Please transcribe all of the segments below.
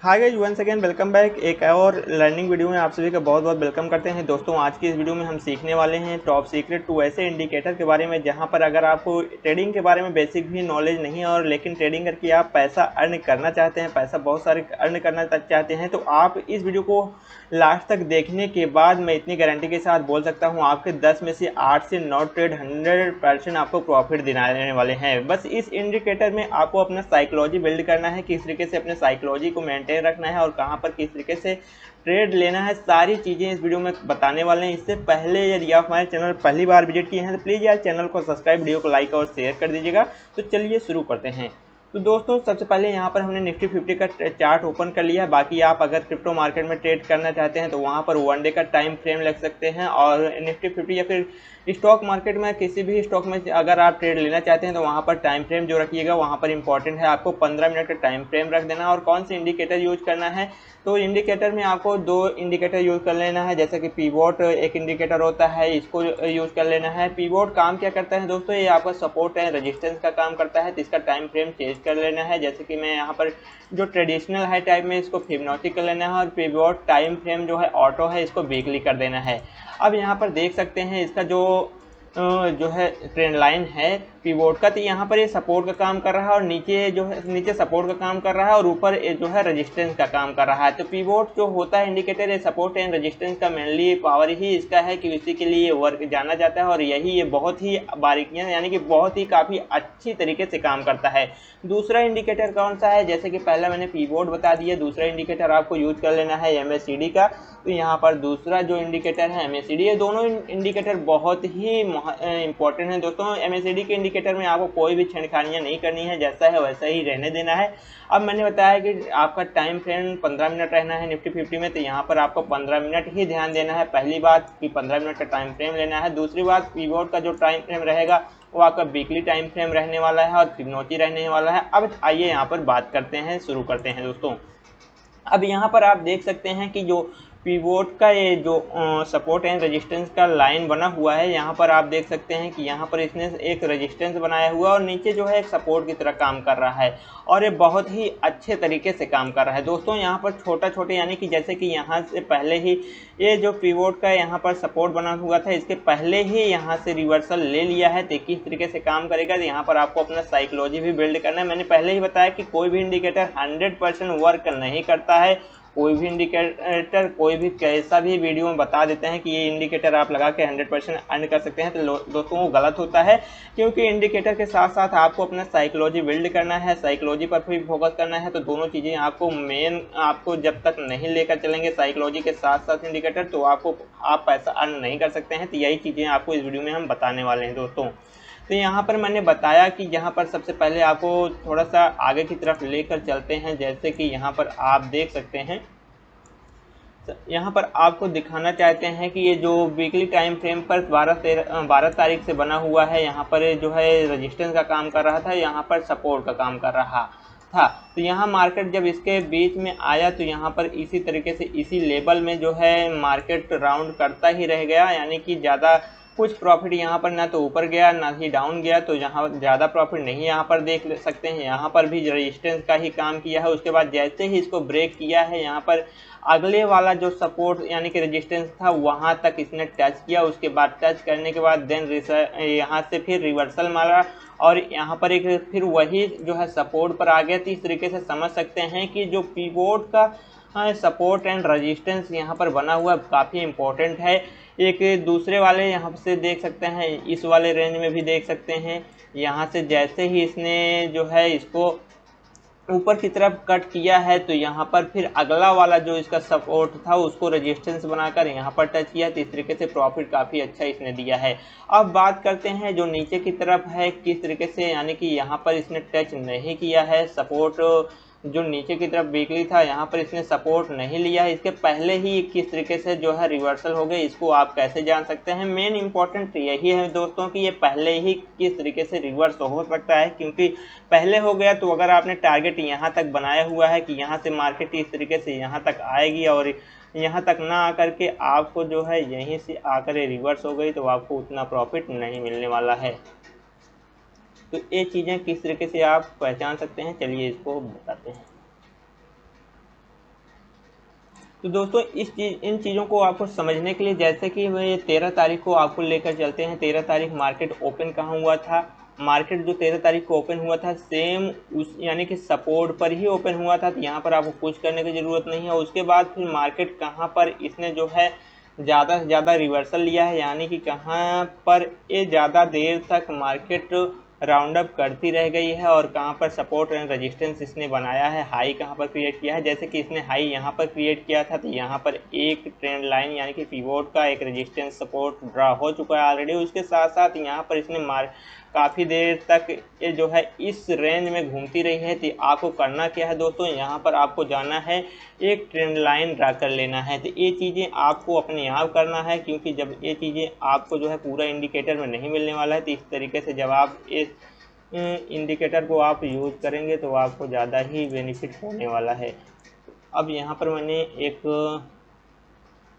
हाय guys, once again welcome back एक और learning video में आप सभी का बहुत बहुत वेलकम करते हैं। दोस्तों, आज की इस वीडियो में हम सीखने वाले हैं टॉप सीक्रेट 2 ऐसे इंडिकेटर के बारे में जहां पर अगर आपको ट्रेडिंग के बारे में बेसिक भी नॉलेज नहीं है और लेकिन ट्रेडिंग करके आप पैसा अर्न करना चाहते हैं, पैसा बहुत सारे अर्न करना चाहते हैं, तो आप इस वीडियो को लास्ट तक देखने के बाद मैं इतनी गारंटी के साथ बोल सकता हूँ आपके 10 में से 8 से 9 ट्रेड 100% आपको प्रॉफिट दिलाने वाले हैं। बस इस इंडिकेटर में आपको अपना साइकोलॉजी बिल्ड करना है, किस तरीके से अपने साइकोलॉजी को मेंटेन रखना है और कहाँ पर किस तरीके से ट्रेड लेना है, सारी चीज़ें इस वीडियो में बताने वाले हैं। इससे पहले यदि आप हमारे चैनल पहली बार विजिट किए हैं तो प्लीज़ यार चैनल को सब्सक्राइब, वीडियो को लाइक और शेयर कर दीजिएगा। तो चलिए शुरू करते हैं। तो दोस्तों, सबसे पहले यहाँ पर हमने निफ्टी 50 का चार्ट ओपन कर लिया है। बाकी आप अगर क्रिप्टो मार्केट में ट्रेड करना चाहते हैं तो वहाँ पर 1 डे का टाइम फ्रेम लग सकते हैं, और निफ्टी 50 या फिर स्टॉक मार्केट में किसी भी स्टॉक में अगर आप ट्रेड लेना चाहते हैं तो वहाँ पर टाइम फ्रेम जो रखिएगा वहाँ पर इंपॉर्टेंट है, आपको 15 मिनट का टाइम फ्रेम रख देना। और कौन सी इंडिकेटर यूज करना है, तो इंडिकेटर में आपको 2 इंडिकेटर यूज कर लेना है। जैसे कि पीवोट एक इंडिकेटर होता है, इसको यूज कर लेना है। पीवोट काम क्या करता है दोस्तों, ये आपका सपोर्ट एंड रेजिस्टेंस का काम करता है, तो इसका टाइम फ्रेम चेंज कर लेना है। जैसे कि मैं यहाँ पर जो ट्रेडिशनल है टाइप में इसको फिबोनाची कर लेना है, और पीवोट टाइम फ्रेम जो है ऑटो है, इसको वीकली कर देना है। अब यहाँ पर देख सकते हैं इसका जो है ट्रेंड लाइन है पीवोट का, तो यहाँ पर ये सपोर्ट का काम कर रहा है, और नीचे जो है नीचे सपोर्ट का काम कर रहा है, और ऊपर जो है रेजिस्टेंस का काम कर रहा है। तो पीवोट जो होता है इंडिकेटर, ये सपोर्ट एंड रेजिस्टेंस का मेनली पावर ही इसका है कि इसी के लिए वर्क जाना जाता है, और यही ये बहुत ही बारीकियां यानी कि बहुत ही काफ़ी अच्छी तरीके से काम करता है। दूसरा इंडिकेटर कौन सा है, जैसे कि पहला मैंने पीवोट बता दिया, दूसरा इंडिकेटर आपको यूज कर लेना है MACD का। तो यहाँ पर दूसरा जो इंडिकेटर है MACD, ये दोनों इंडिकेटर बहुत ही इंपॉर्टेंट है दोस्तों। MACD के इंडिकेटर में आपको कोई भी छेड़खानियाँ नहीं करनी है, जैसा है वैसा ही रहने देना है। अब मैंने बताया कि आपका टाइम फ्रेम 15 मिनट रहना है निफ्टी 50 में, तो यहाँ पर आपको 15 मिनट ही ध्यान देना है। पहली बात कि 15 मिनट का टाइम फ्रेम लेना है। दूसरी बात, पीवोट का जो टाइम फ्रेम रहेगा वो आपका वीकली टाइम फ्रेम रहने वाला है और फिबोनाची रहने वाला है। अब आइए यहाँ पर बात करते हैं, शुरू करते हैं दोस्तों। अब यहाँ पर आप देख सकते हैं कि जो पीवोट का ये जो सपोर्ट एंड रेजिस्टेंस का लाइन बना हुआ है, यहाँ पर आप देख सकते हैं कि यहाँ पर इसने एक रेजिस्टेंस बनाया हुआ है और नीचे जो है एक सपोर्ट की तरह काम कर रहा है, और ये बहुत ही अच्छे तरीके से काम कर रहा है दोस्तों। यहाँ पर छोटा छोटे यानी कि जैसे कि यहाँ से पहले ही ये जो पीवोट का यहाँ पर सपोर्ट बना हुआ था, इसके पहले ही यहाँ से रिवर्सल ले लिया है। तो किस तरीके से काम करेगा, तो यहाँ पर आपको अपना साइकोलॉजी भी बिल्ड करना है। मैंने पहले ही बताया कि कोई भी इंडिकेटर 100% वर्क नहीं करता है। कोई भी इंडिकेटर कोई भी कैसा भी वीडियो में बता देते हैं कि ये इंडिकेटर आप लगा के 100% अर्न कर सकते हैं, तो दोस्तों वो गलत होता है। क्योंकि इंडिकेटर के साथ साथ आपको अपना साइकोलॉजी बिल्ड करना है, साइकोलॉजी पर भी फोकस करना है। तो दोनों चीज़ें आपको आपको जब तक नहीं लेकर चलेंगे साइकोलॉजी के साथ साथ इंडिकेटर, तो आप पैसा अर्न नहीं कर सकते हैं। तो यही चीज़ें आपको इस वीडियो में हम बताने वाले हैं दोस्तों। तो यहाँ पर मैंने बताया कि यहाँ पर सबसे पहले आपको थोड़ा सा आगे की तरफ लेकर चलते हैं। जैसे कि यहाँ पर आप देख सकते हैं, यहाँ पर आपको दिखाना चाहते हैं कि ये जो वीकली टाइम फ्रेम पर 12 तारीख से बना हुआ है, यहाँ पर जो है रेजिस्टेंस का काम कर रहा था, यहाँ पर सपोर्ट का काम कर रहा था। तो यहाँ मार्केट जब इसके बीच में आया तो यहाँ पर इसी तरीके से इसी लेवल में जो है मार्केट राउंड करता ही रह गया, यानी कि ज़्यादा कुछ प्रॉफिट यहाँ पर ना तो ऊपर गया ना ही डाउन गया। तो यहाँ ज़्यादा प्रॉफिट नहीं यहाँ पर देख सकते हैं। यहाँ पर भी रेजिस्टेंस का ही काम किया है। उसके बाद जैसे ही इसको ब्रेक किया है, यहाँ पर अगले वाला जो सपोर्ट यानी कि रेजिस्टेंस था वहाँ तक इसने टच किया। उसके बाद टच करने के बाद देन यहाँ से फिर रिवर्सल मारा, और यहाँ पर एक फिर वही जो है सपोर्ट पर आ गया। तो इस तरीके से समझ सकते हैं कि जो पीवोट का सपोर्ट एंड रेजिस्टेंस यहाँ पर बना हुआ काफ़ी इंपॉर्टेंट है। एक दूसरे वाले यहाँ से देख सकते हैं, इस वाले रेंज में भी देख सकते हैं। यहाँ से जैसे ही इसने जो है इसको ऊपर की तरफ कट किया है, तो यहाँ पर फिर अगला वाला जो इसका सपोर्ट था उसको रेजिस्टेंस बनाकर यहाँ पर टच किया। तो इस तरीके से प्रॉफिट काफ़ी अच्छा इसने दिया है। अब बात करते हैं जो नीचे की तरफ है किस तरीके से, यानी कि यहाँ पर इसने टच नहीं किया है सपोर्ट। जो नीचे की तरफ वीकली था यहाँ पर इसने सपोर्ट नहीं लिया है, इसके पहले ही किस तरीके से जो है रिवर्सल हो गई, इसको आप कैसे जान सकते हैं। मेन इंपॉर्टेंट यही है दोस्तों कि ये पहले ही किस तरीके से रिवर्स हो सकता है, क्योंकि पहले हो गया तो अगर आपने टारगेट यहाँ तक बनाया हुआ है कि यहाँ से मार्केट इस तरीके से यहाँ तक आएगी और यहाँ तक ना आकर के आपको जो है यहीं से आकर रिवर्स हो गई, तो आपको उतना प्रॉफिट नहीं मिलने वाला है। तो ये चीज़ें किस तरीके से आप पहचान सकते हैं, चलिए इसको बताते हैं। तो दोस्तों इन चीज़ों को आपको समझने के लिए, जैसे कि ये 13 तारीख को आपको लेकर चलते हैं। 13 तारीख मार्केट ओपन कहाँ हुआ था? मार्केट जो 13 तारीख को ओपन हुआ था सेम उस यानी कि सपोर्ट पर ही ओपन हुआ था, तो यहाँ पर आपको कुछ करने की ज़रूरत नहीं है। उसके बाद फिर मार्केट कहाँ पर इसने जो है ज़्यादा से ज़्यादा रिवर्सल लिया है, यानी कि कहाँ पर ये ज़्यादा देर तक मार्केट राउंड अप करती रह गई है और कहाँ पर सपोर्ट एंड रेजिस्टेंस इसने बनाया है, हाई कहाँ पर क्रिएट किया है। जैसे कि इसने हाई यहाँ पर क्रिएट किया था, तो यहाँ पर एक ट्रेंड लाइन यानी कि पिवोट का एक रेजिस्टेंस सपोर्ट ड्रा हो चुका है ऑलरेडी। उसके साथ साथ यहाँ पर इसने काफ़ी देर तक ये जो है इस रेंज में घूमती रही है। तो आपको करना क्या है दोस्तों, यहाँ पर आपको जाना है, एक ट्रेंड लाइन ड्रा कर लेना है। तो ये चीज़ें आपको अपने आप करना है, क्योंकि जब ये चीज़ें आपको जो है पूरा इंडिकेटर में नहीं मिलने वाला है, तो इस तरीके से जब आप इस इंडिकेटर को आप यूज़ करेंगे तो आपको ज़्यादा ही बेनिफिट होने वाला है। अब यहाँ पर मैंने एक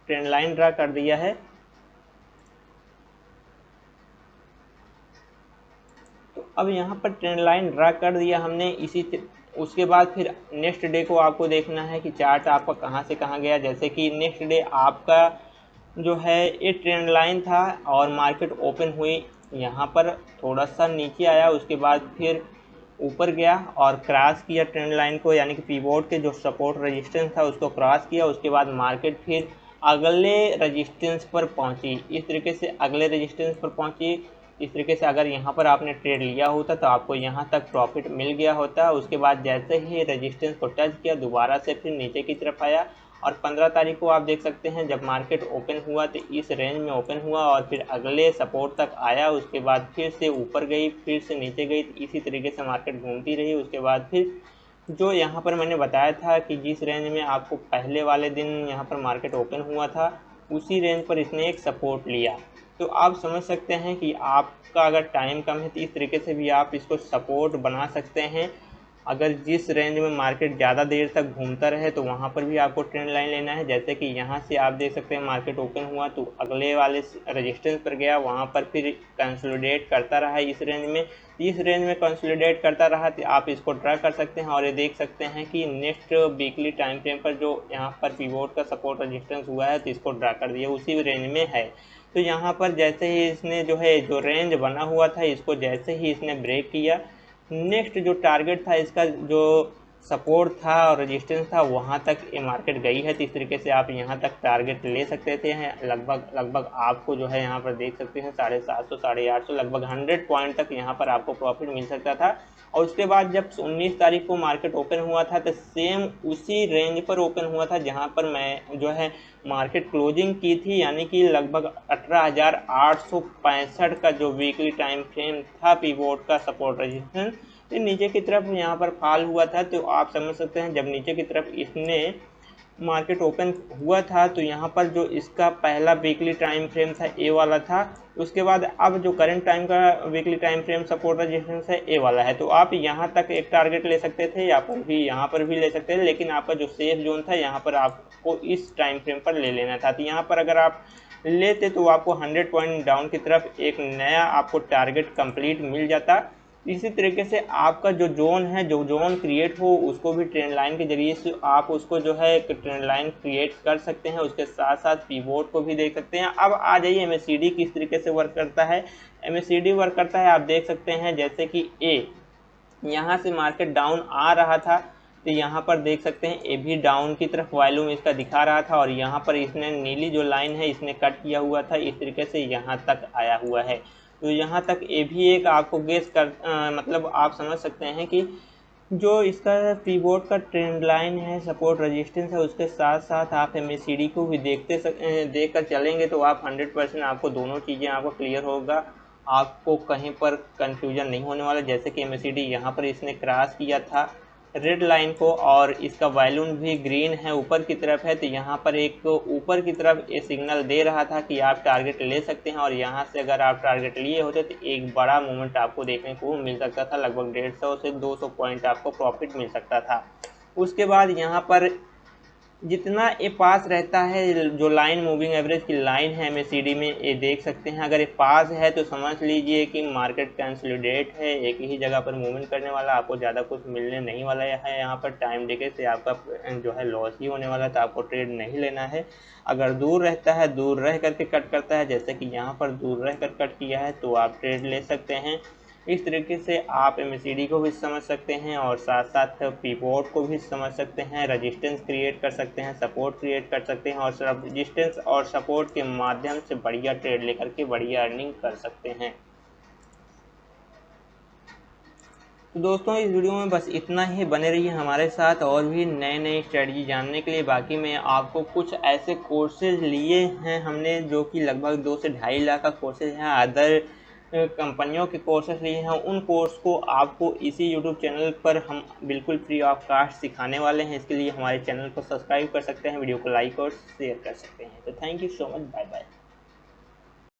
ट्रेंड लाइन ड्रा कर दिया है। तो अब यहाँ पर ट्रेंड लाइन ड्रा कर दिया हमने। उसके बाद फिर नेक्स्ट डे को आपको देखना है कि चार्ट आपका कहाँ से कहाँ गया। जैसे कि नेक्स्ट डे आपका जो है ये ट्रेंड लाइन था और मार्केट ओपन हुई, यहाँ पर थोड़ा सा नीचे आया, उसके बाद फिर ऊपर गया और क्रॉस किया ट्रेंड लाइन को, यानी कि पिवोट के जो सपोर्ट रेजिस्टेंस था उसको क्रॉस किया। उसके बाद मार्केट फिर अगले रेजिस्टेंस पर पहुंची। इस तरीके से अगले रेजिस्टेंस पर पहुंची। इस तरीके से अगर यहाँ पर आपने ट्रेड लिया होता तो आपको यहाँ तक प्रॉफिट मिल गया होता। उसके बाद जैसे ही रेजिस्टेंस को टच किया दोबारा से फिर नीचे की तरफ आया और 15 तारीख को आप देख सकते हैं जब मार्केट ओपन हुआ तो इस रेंज में ओपन हुआ और फिर अगले सपोर्ट तक आया। उसके बाद फिर से ऊपर गई, फिर से नीचे गई, तो इसी तरीके से मार्केट घूमती रही। उसके बाद फिर जो यहाँ पर मैंने बताया था कि जिस रेंज में आपको पहले वाले दिन यहाँ पर मार्केट ओपन हुआ था उसी रेंज पर इसने एक सपोर्ट लिया। तो आप समझ सकते हैं कि आपका अगर टाइम कम है तो इस तरीके से भी आप इसको सपोर्ट बना सकते हैं। अगर जिस रेंज में मार्केट ज़्यादा देर तक घूमता रहे तो वहाँ पर भी आपको ट्रेंड लाइन लेना है। जैसे कि यहाँ से आप देख सकते हैं मार्केट ओपन हुआ तो अगले वाले रेजिस्टेंस पर गया, वहाँ पर फिर कंसोलिडेट करता रहा इस रेंज में। इस रेंज में कंसोलिडेट करता रहा तो आप इसको ड्रा कर सकते हैं और ये देख सकते हैं कि नेक्स्ट वीकली टाइम फ्रेम पर जो यहाँ पर पिवोट का सपोर्ट रेजिस्टेंस हुआ है तो इसको ड्रा कर दिया, उसी रेंज में है। तो यहाँ पर जैसे ही इसने जो है जो रेंज बना हुआ था इसको जैसे ही इसने ब्रेक किया, नेक्स्ट जो टारगेट था इसका जो सपोर्ट था और रेजिस्टेंस था वहाँ तक ये मार्केट गई है। तो इस तरीके से आप यहाँ तक टारगेट ले सकते थे हैं। लगभग आपको जो है यहाँ पर देख सकते हैं 750 850 लगभग 100 पॉइंट तक यहाँ पर आपको प्रॉफिट मिल सकता था। और उसके बाद जब 19 तारीख को मार्केट ओपन हुआ था तो सेम उसी रेंज पर ओपन हुआ था जहाँ पर मैं जो है मार्केट क्लोजिंग की थी, यानी कि लगभग 18,865 का जो वीकली टाइम फ्रेम था पिवोट का सपोर्ट रेजिस्टेंस, तो नीचे की तरफ यहाँ पर फॉल हुआ था। तो आप समझ सकते हैं जब नीचे की तरफ इसने मार्केट ओपन हुआ था तो यहाँ पर जो इसका पहला वीकली टाइम फ्रेम था ए वाला था। उसके बाद अब जो करंट टाइम का weekly time frame support resistance है ए वाला है। तो आप यहाँ तक एक टारगेट ले सकते थे, यहाँ पर भी ले सकते थे, लेकिन आपका जो सेफ जोन था यहाँ पर आपको इस टाइम फ्रेम पर ले लेना था। तो यहाँ पर अगर आप लेते तो आपको 100 पॉइंट डाउन की तरफ एक नया आपको टारगेट कंप्लीट मिल जाता। इसी तरीके से आपका जो जोन है, जो जोन क्रिएट हो उसको भी ट्रेंड लाइन के जरिए से आप उसको जो है एक ट्रेंड लाइन क्रिएट कर सकते हैं। उसके साथ साथ पिवोट को भी देख सकते हैं। अब आ जाइए MACD किस तरीके से वर्क करता है। MACD वर्क करता है, आप देख सकते हैं जैसे कि ए यहाँ से मार्केट डाउन आ रहा था तो यहाँ पर देख सकते हैं ए भी डाउन की तरफ वॉल्यूम इसका दिखा रहा था और यहाँ पर इसने नीली जो लाइन है इसने कट किया हुआ था, इस तरीके से यहाँ तक आया हुआ है। तो यहाँ तक ये भी एक आपको गेस कर मतलब आप समझ सकते हैं कि जो इसका पिवोट का ट्रेंड लाइन है, सपोर्ट रेजिस्टेंस है, उसके साथ साथ आप MACD को भी देख कर चलेंगे तो आप 100% आपको दोनों चीज़ें आपको क्लियर होगा, आपको कहीं पर कंफ्यूजन नहीं होने वाला। जैसे कि MACD यहाँ पर इसने क्रॉस किया था रेड लाइन को और इसका वॉल्यूम भी ग्रीन है, ऊपर की तरफ है, तो यहाँ पर एक ऊपर की तरफ ये सिग्नल दे रहा था कि आप टारगेट ले सकते हैं। और यहाँ से अगर आप टारगेट लिए होते तो एक बड़ा मूवमेंट आपको देखने को मिल सकता था, लगभग 150 से 200 पॉइंट आपको प्रॉफिट मिल सकता था। उसके बाद यहाँ पर जितना ये पास रहता है, जो लाइन मूविंग एवरेज की लाइन है MACD में, ये देख सकते हैं। अगर ये पास है तो समझ लीजिए कि मार्केट कंसोलिडेट है, एक ही जगह पर मूवमेंट करने वाला, आपको ज़्यादा कुछ मिलने नहीं वाला है। यहाँ पर टाइम डिके से आपका जो है लॉस ही होने वाला है, तो आपको ट्रेड नहीं लेना है। अगर दूर रहता है, दूर रह करके कट करता है, जैसे कि यहाँ पर दूर रह कर कट किया है, तो आप ट्रेड ले सकते हैं। इस तरीके से आप MACD को भी समझ सकते हैं और साथ साथ पिवोट को भी समझ सकते हैं, रेजिस्टेंस क्रिएट कर सकते हैं, सपोर्ट क्रिएट कर सकते हैं, और रेजिस्टेंस और सपोर्ट के माध्यम से बढ़िया ट्रेड लेकर के बढ़िया अर्निंग कर सकते हैं। तो दोस्तों, इस वीडियो में बस इतना ही। बने रहिए हमारे साथ और भी नए नए स्ट्रेटजी जानने के लिए। बाकी मैं आपको कुछ ऐसे कोर्सेज लिए हैं हमने, जो कि लगभग 2 से 2.5 लाख का कोर्सेज है, अदर कंपनियों के कोर्सेज लिए हैं। उन कोर्स को आपको इसी यूट्यूब चैनल पर हम बिल्कुल फ्री ऑफ कास्ट सिखाने वाले हैं। इसके लिए हमारे चैनल को सब्सक्राइब कर सकते हैं, वीडियो को लाइक और शेयर कर सकते हैं। तो thank you so much, bye bye.